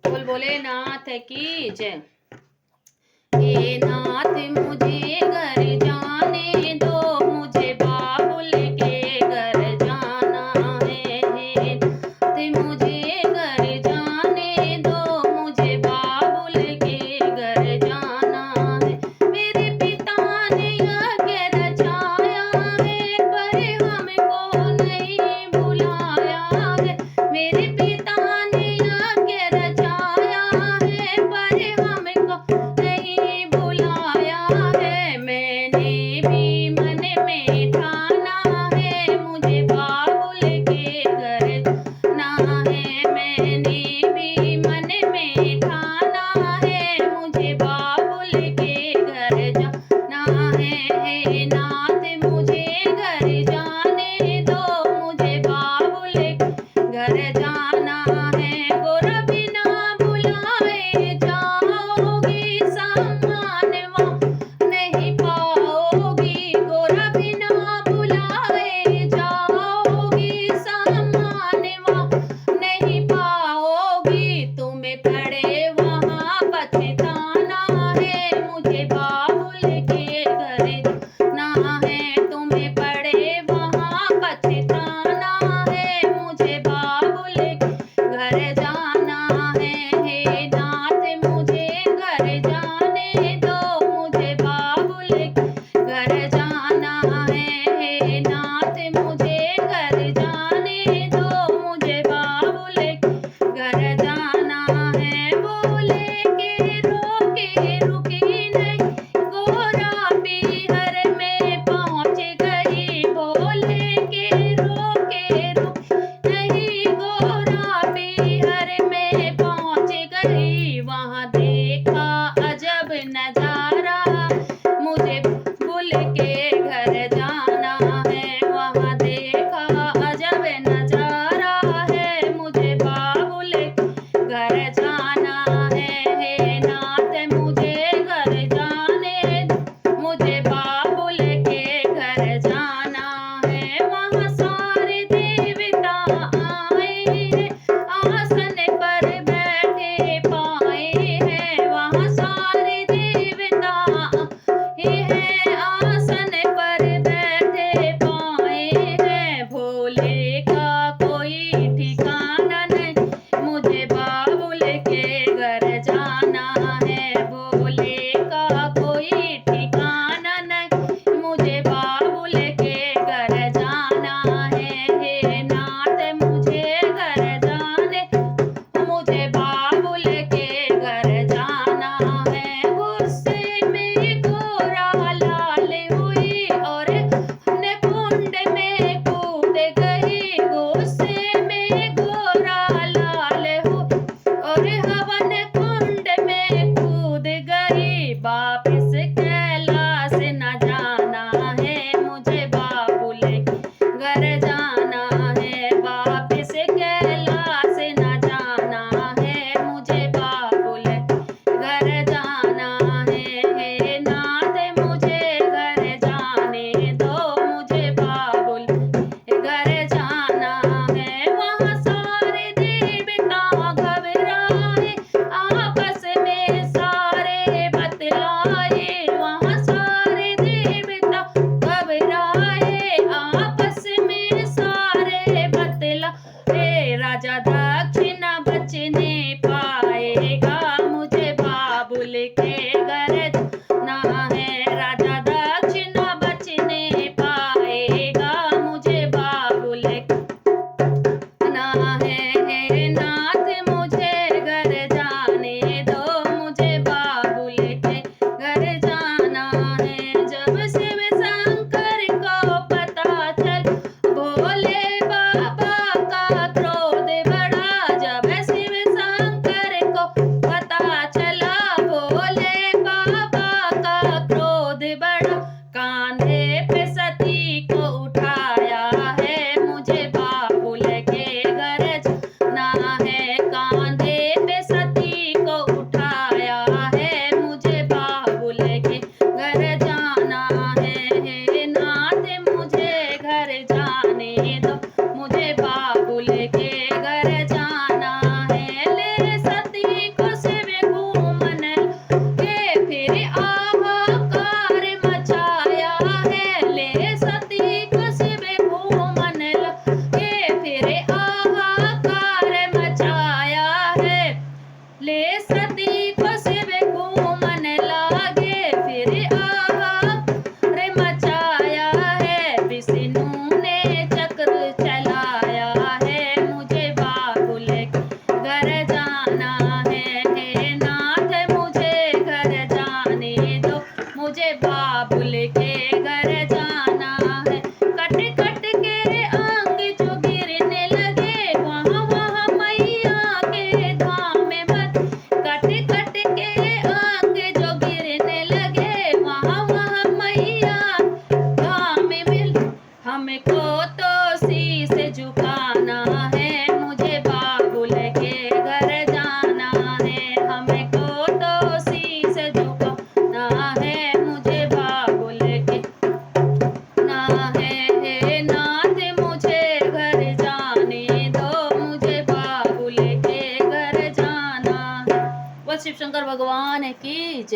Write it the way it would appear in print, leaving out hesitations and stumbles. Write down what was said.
बोल भोलेनाथ की जय। हे नाथ मुझे घर जाने दो, मुझे बाबुल के घर जाना है। हे नाथ मुझे घर जाने दो, मुझे बाबुल के घर जाना है। मेरे पिता ने यज्ञ रचाया है, पर हमको नहीं बुलाया है। मेरे पिता ने यज्ञ रचाया है, पर हमको नहीं बुलाया है। मैंने भी मन में ठाना है, मुझे बाबुल के घर जाना है। मैंने भी मन में ठाना है, मुझे बाबुल के घर जाना है। हे नाथ मुझे घर जाने दो, मुझे बाबुल के घर जाना है। गोरा बिना बुलाए जाओगी, सम्मान वहाँ नहीं पाओगी। गोरा बिना बुलाए जाओगी, सम्मान वहाँ नहीं पाओगी। तुम्हें पड़े वहाँ पछताना है, मुझे बाबुल के घर जाना है। तुम्हें पड़े वहाँ पछताना है, मुझे बाबुल के घर जाना है। हे नाथ मुझे घर जाने दो, मुझे बाबुल के घर जाना है। हे नाथ मुझे घर जाने दो, मुझे बाबुल के घर जाना है। बोले के रोके रुकी नहीं, गोरा पीहर में पहुँच गई। बोले के रोके रुकी नहीं, गोरा पीहर शिव शंकर भगवान की जय।